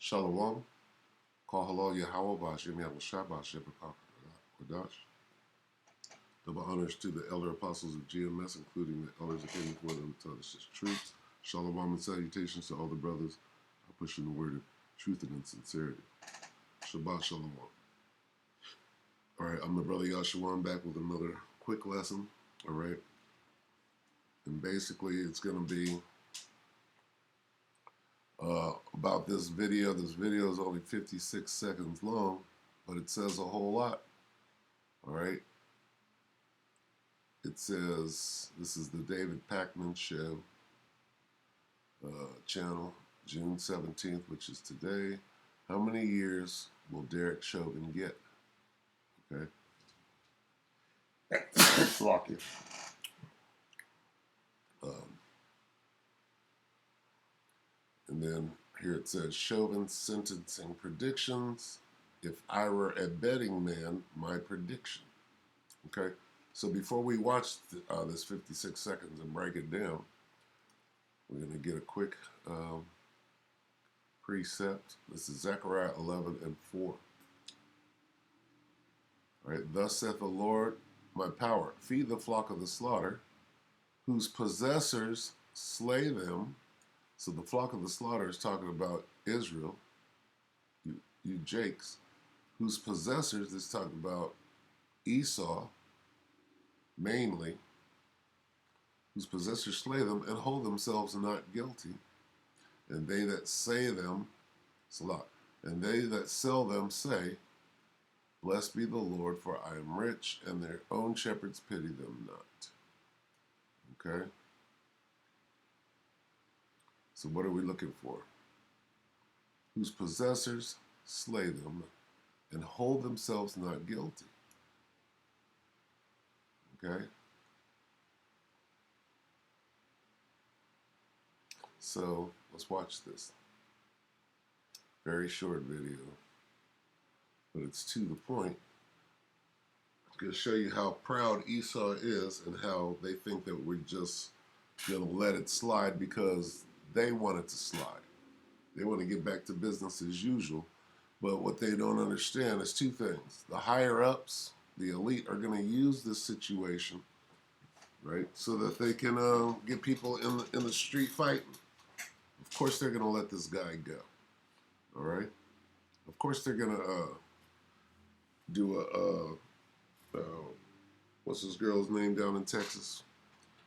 Shalom. Call halal Yahweh Bashem Yahweh Shabbat Shabbat Kodash. Double honors to the elder apostles of GMS, including the elders that came before them to tell us his truth. Shalom and salutations to all the brothers who are pushing the word of truth and in sincerity. Shabbat Shalom. All right, I'm the brother Yahshua. I'm back with another quick lesson. All right. And basically, it's going to be about this video. This video is only 56 seconds long, but it says a whole lot. All right. It says, this is the David Pakman Show channel, June 17th, which is today. How many years will Derek Chauvin get? Okay. Block it. And then here it says, Chauvin sentencing predictions. If I were a betting man, my prediction. Okay. So before we watch this 56 seconds and break it down, we're going to get a quick precept. This is Zechariah 11:4. All right. Thus saith the Lord, my power, feed the flock of the slaughter, whose possessors slay them. So the flock of the slaughter is talking about Israel, you Jakes, whose possessors is talking about Esau, mainly, whose possessors slay them and hold themselves not guilty, and they that say them, Salah, and they that sell them say, blessed be the Lord, for I am rich, and their own shepherds pity them not. Okay? So what are we looking for? Whose possessors slay them and hold themselves not guilty. Okay? So let's watch this. Very short video, but it's to the point. I'm going to show you how proud Esau is and how they think that we're just going to let it slide because they want it to slide. They want to get back to business as usual. But what they don't understand is two things. The higher ups, the elite, are going to use this situation, right, so that they can get people in the street fighting. Of course they're going to let this guy go, all right? Of course they're going to do what's this girl's name down in Texas?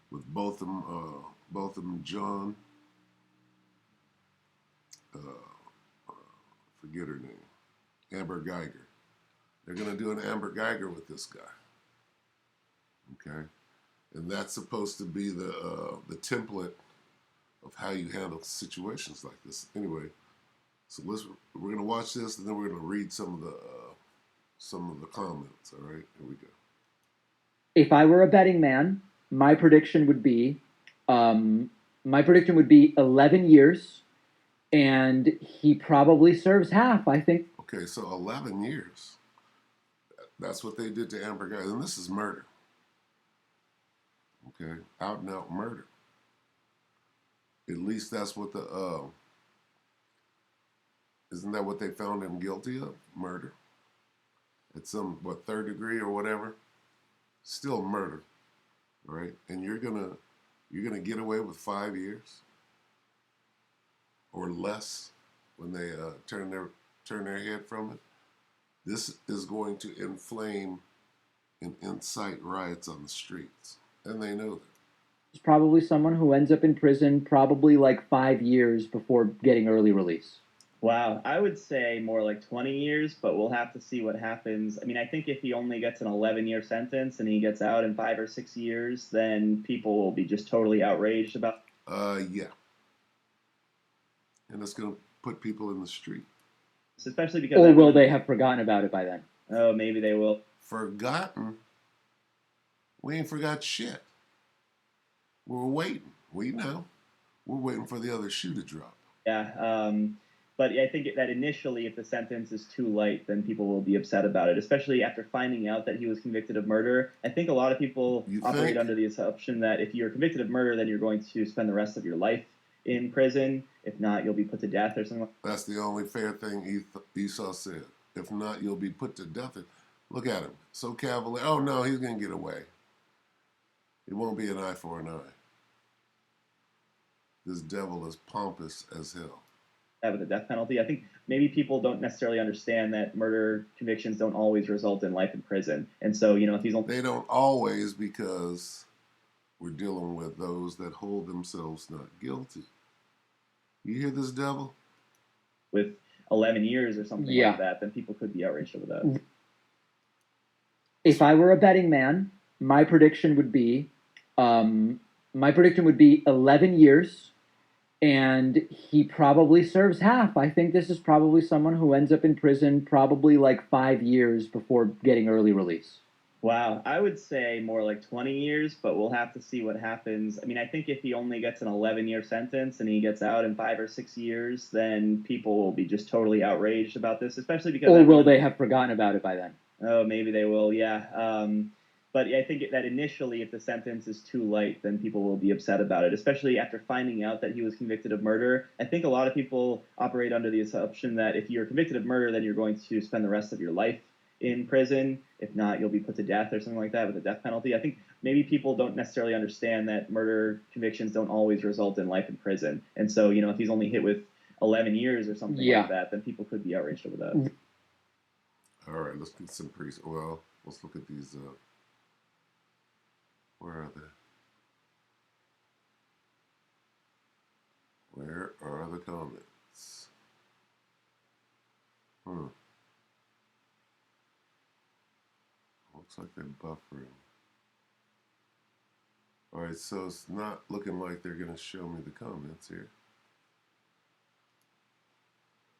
With both of them, John, forget her name, Amber Geiger. They're going to do an Amber Geiger with this guy, okay? And that's supposed to be the template of how you handle situations like this. Anyway, so we're going to watch this, and then we're going to read some of the comments. All right, here we go. If I were a betting man, my prediction would be 11 years, and he probably serves half, I think. Okay, so 11 years. That's what they did to Amber Geiger, and this is murder. Okay, out and out murder. At least that's what isn't that what they found him guilty of? Murder. At some, third degree or whatever? Still murder, right? And you're gonna get away with 5 years or less when they turn their head from it. This is going to inflame and incite riots on the streets, and they know that. It's probably someone who ends up in prison probably like 5 years before getting early release. Wow, I would say more like 20 years, but we'll have to see what happens. I mean, I think if he only gets an 11-year sentence and he gets out in 5 or 6 years, then people will be just totally outraged about. Yeah. And it's going to put people in the street. Especially because. Or will they have forgotten about it by then? Oh, maybe they will. Forgotten? We ain't forgot shit. We're waiting. We know. We're waiting for the other shoe to drop. Yeah. But I think that initially, if the sentence is too light, then people will be upset about it, especially after finding out that he was convicted of murder. I think a lot of people operate under the assumption that if you're convicted of murder, then you're going to spend the rest of your life in prison. If not, you'll be put to death or something. That's the only fair thing Esau said. If not, you'll be put to death. Look at him, so cavalier. Oh no, he's gonna get away. It won't be an eye for an eye. This devil is pompous as hell. With the death penalty, I think maybe people don't necessarily understand that murder convictions don't always result in life in prison. And so, if he's only They don't always, because we're dealing with those that hold themselves not guilty. You hear this, devil? with 11 years or something Yeah. like that, then people could be outraged over that. If I were a betting man, my prediction would be 11 years, and he probably serves half. I think this is probably someone who ends up in prison probably like 5 years before getting early release. Wow, I would say more like 20 years, but we'll have to see what happens. I mean, I think if he only gets an 11-year sentence and he gets out in 5 or 6 years, then people will be just totally outraged about this, especially because. Or will they have forgotten about it by then? Oh, maybe they will, yeah. But I think that initially, if the sentence is too light, then people will be upset about it, especially after finding out that he was convicted of murder. I think a lot of people operate under the assumption that if you're convicted of murder, then you're going to spend the rest of your life in prison. If not, you'll be put to death or something like that with a death penalty. I think maybe people don't necessarily understand that murder convictions don't always result in life in prison. And so, if he's only hit with 11 years or something like that, then people could be outraged over that. All right, let's get some priests. Well, let's look at these. Where are they? Where are the comments? Looks like they're buffering. All right, so it's not looking like they're going to show me the comments here.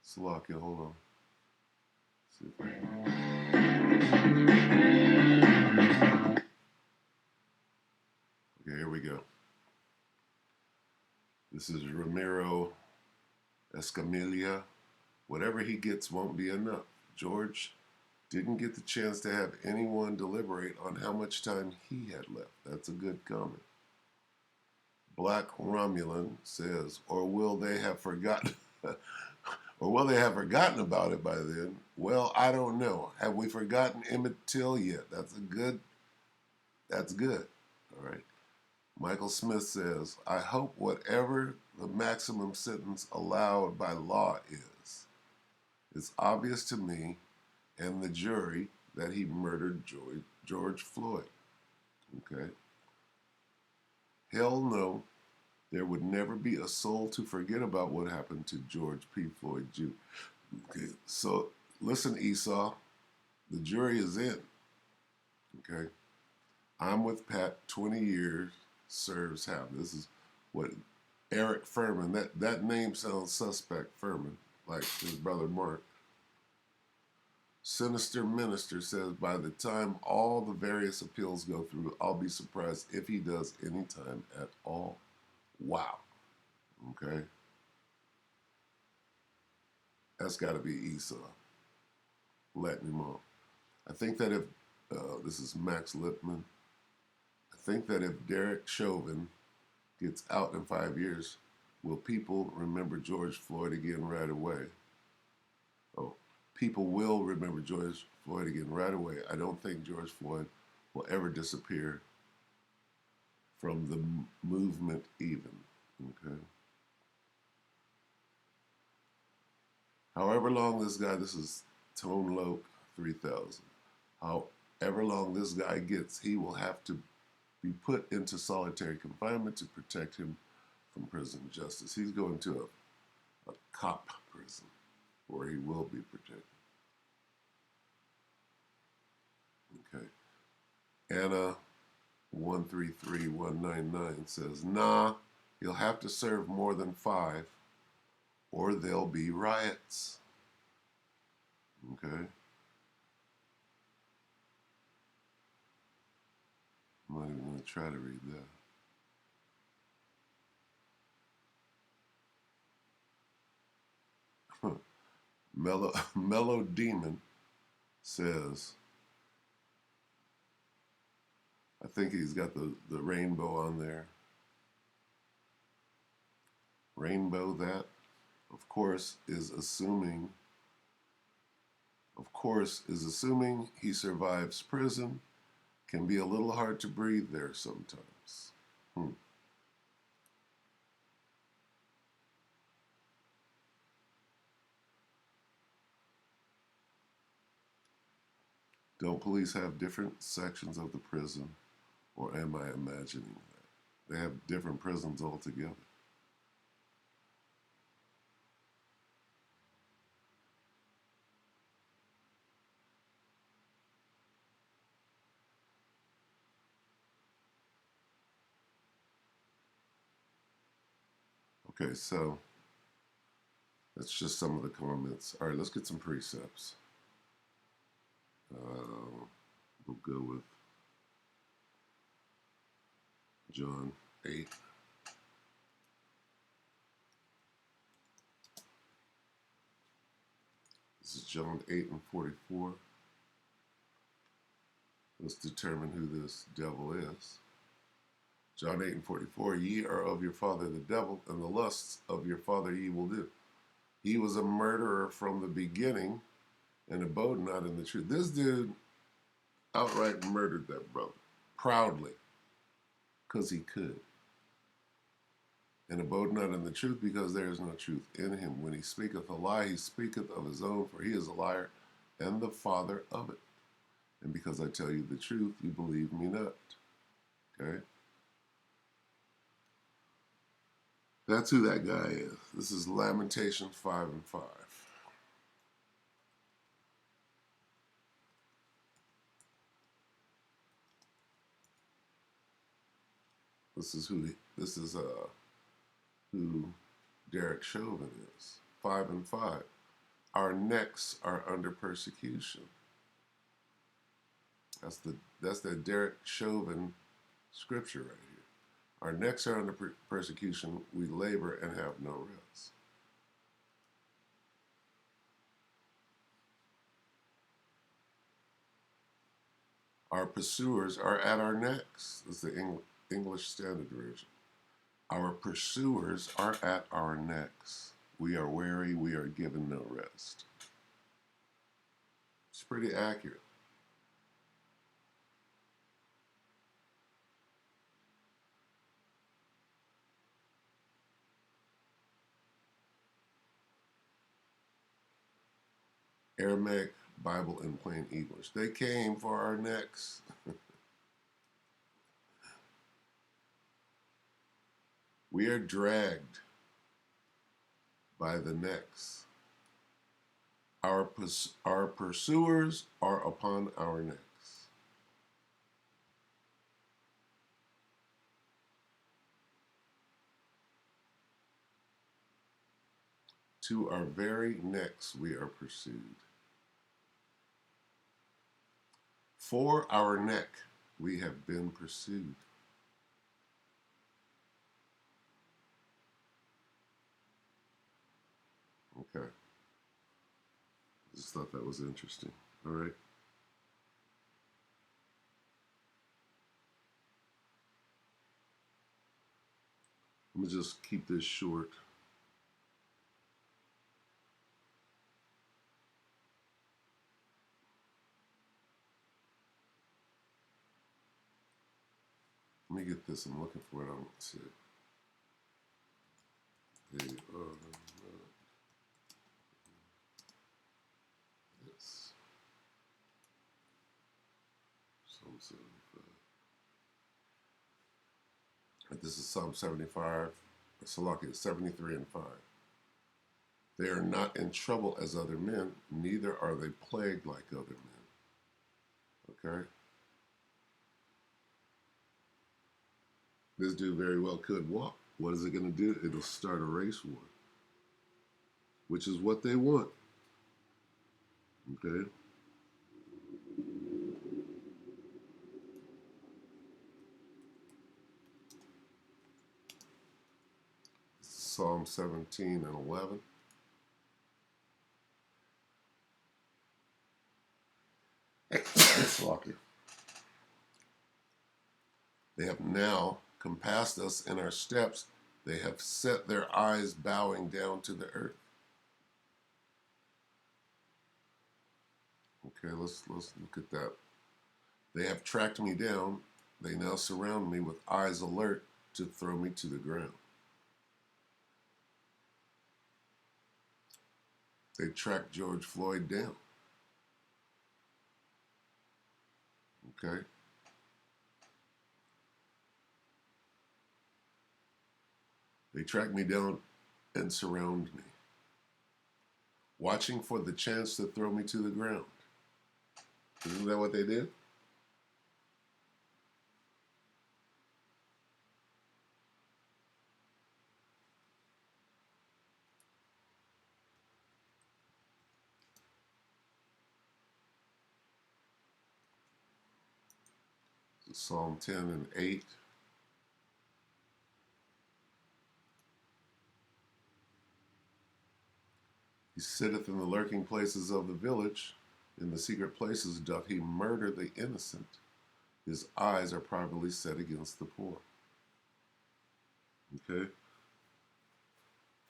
Slovakia, hold on. See if I Okay, here we go. This is Ramiro Escamilla. Whatever he gets won't be enough. George didn't get the chance to have anyone deliberate on how much time he had left. That's a good comment. Black Romulan says, or will they have forgotten or will they have forgotten about it by then? Well, I don't know. Have we forgotten Emmett Till yet? That's good. All right. Michael Smith says, I hope whatever the maximum sentence allowed by law is, it's obvious to me and the jury that he murdered George Floyd. Okay? Hell no, there would never be a soul to forget about what happened to George P. Floyd Jr. Okay, so listen, Esau, the jury is in. Okay? I'm with Pat, 20 years, serves half. This is what Eric Furman, that name sounds suspect, Furman, like his brother Mark. Sinister Minister says, by the time all the various appeals go through, I'll be surprised if he does any time at all. Wow. Okay. That's got to be Esau letting him off. I think that if, this is Max Lipman, I think that if Derek Chauvin gets out in 5 years, will people remember George Floyd again right away? Oh, people will remember George Floyd again right away. I don't think George Floyd will ever disappear from the movement even. Okay. However long this guy, this is Tone Loc 3000. However long this guy gets, he will have to be put into solitary confinement to protect him from prison justice. He's going to a cop prison where he will be protected. Okay. Anna 133199 says, nah, he'll have to serve more than 5 or there'll be riots. Okay. I'm not even going to try to read that. Mellow Demon says, I think he's got the rainbow on there. Rainbow, that, of course, is assuming he survives prison. Can be a little hard to breathe there sometimes. Don't police have different sections of the prison, or am I imagining that? They have different prisons altogether. Okay, so that's just some of the comments. All right, let's get some precepts. We'll go with John 8. This is John 8 and 44. Let's determine who this devil is. John 8 and 44, ye are of your father the devil, and the lusts of your father ye will do. He was a murderer from the beginning and abode not in the truth. This dude outright murdered that brother, proudly, because he could. And abode not in the truth, because there is no truth in him. When he speaketh a lie, he speaketh of his own, for he is a liar and the father of it. And because I tell you the truth, you believe me not. Okay? That's who that guy is. This is Lamentations 5 and 5. This is who Derek Chauvin is. 5 and 5. Our necks are under persecution. That's the Derek Chauvin scripture right here. Our necks are under persecution. We labor and have no rest. Our pursuers are at our necks. This is the English Standard Version. Our pursuers are at our necks. We are weary. We are given no rest. It's pretty accurate. Aramaic Bible in plain English. They came for our necks. We are dragged by the necks. Our pursuers are upon our necks. To our very necks we are pursued. For our neck we have been pursued. Okay. Just thought that was interesting. All right. Let me just keep this short. Let me get this. I'm looking for it. I don't see it. They are not this. Psalm 75. This is Psalm 75. Salakia 73 and 5. They are not in trouble as other men, neither are they plagued like other men. Okay? This dude very well could walk. What is it going to do? It'll start a race war, which is what they want. Okay? Psalm 17 and 11. Lucky. They have now compassed us in our steps They have set their eyes bowing down to the earth. Okay, let's look at that. They have tracked me down. They now surround me with eyes alert to throw me to the ground. They tracked George Floyd down. Okay? They track me down and surround me, watching for the chance to throw me to the ground. Isn't that what they did? Psalm 10 and 8. He sitteth in the lurking places of the village. In the secret places doth he murder the innocent. His eyes are privately set against the poor. Okay?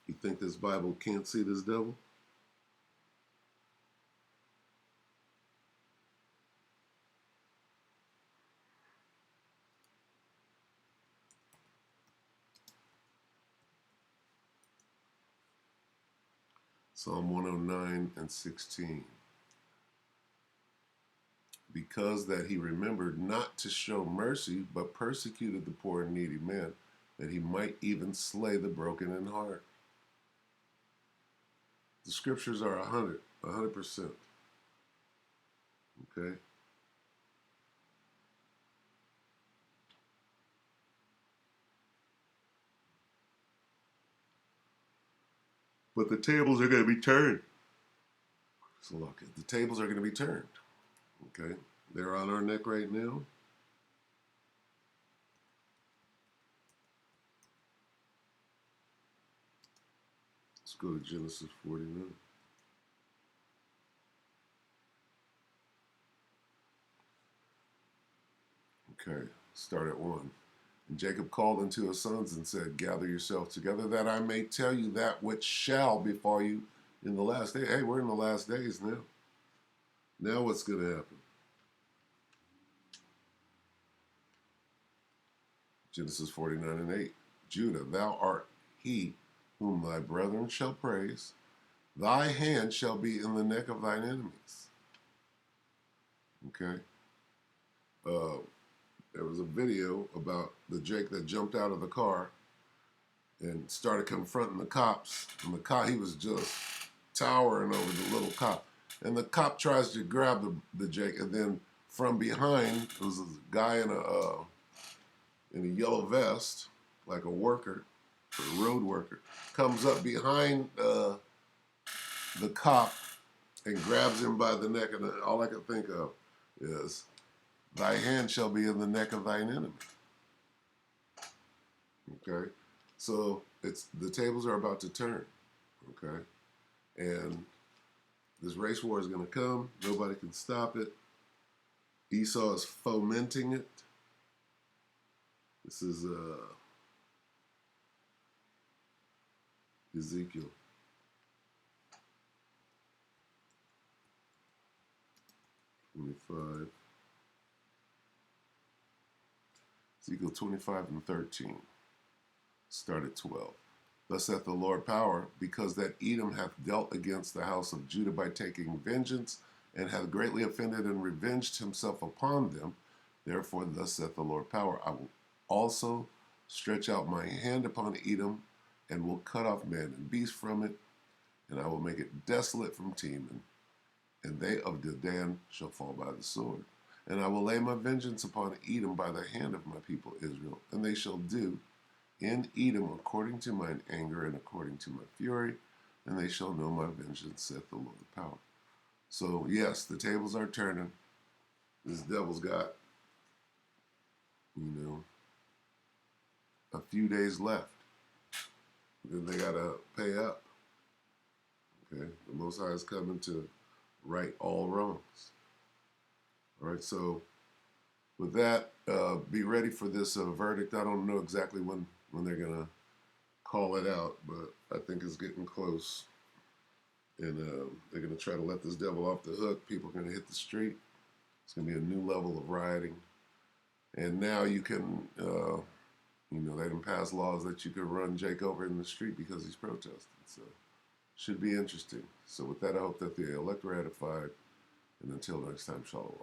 You think this Bible can't see this devil? Psalm 109 and 16. Because that he remembered not to show mercy, but persecuted the poor and needy man, that he might even slay the broken in heart. The scriptures are 100%. Okay? But the tables are going to be turned. So look, the tables are going to be turned. Okay? They're on our neck right now. Let's go to Genesis 49. Okay, start at 1. And Jacob called unto his sons and said, gather yourselves together that I may tell you that which shall befall you in the last day. Hey, we're in the last days now. Now what's going to happen? Genesis 49 and 8. Judah, thou art he whom thy brethren shall praise. Thy hand shall be in the neck of thine enemies. Okay? There was a video about the Jake that jumped out of the car and started confronting the cops. And the cop, he was just towering over the little cop. And the cop tries to grab the Jake, and then from behind, there was a guy in a yellow vest, like a worker, a road worker, comes up behind the cop and grabs him by the neck. And all I can think of is, thy hand shall be in the neck of thine enemy. Okay? So the tables are about to turn. Okay? And this race war is going to come. Nobody can stop it. Esau is fomenting it. This is Ezekiel. Ezekiel 25 and 13. Start at 12. Thus saith the Lord power, because that Edom hath dealt against the house of Judah by taking vengeance, and hath greatly offended and revenged himself upon them. Therefore, thus saith the Lord power, I will also stretch out my hand upon Edom, and will cut off man and beast from it, and I will make it desolate from Teman, and they of Dedan shall fall by the sword. And I will lay my vengeance upon Edom by the hand of my people Israel, and they shall do in Edom according to mine anger and according to my fury, and they shall know my vengeance, saith the Lord of power. So, yes, the tables are turning. This devil's got, a few days left. Then they got to pay up. Okay? The Most High is coming to right all wrongs. All right, so with that, be ready for this verdict. I don't know exactly when they're going to call it out, but I think it's getting close. And they're going to try to let this devil off the hook. People are going to hit the street. It's going to be a new level of rioting. And now you can, they done pass laws that you could run Jake over in the street because he's protesting. So should be interesting. So with that, I hope that the elect ratified. And until next time, shalom.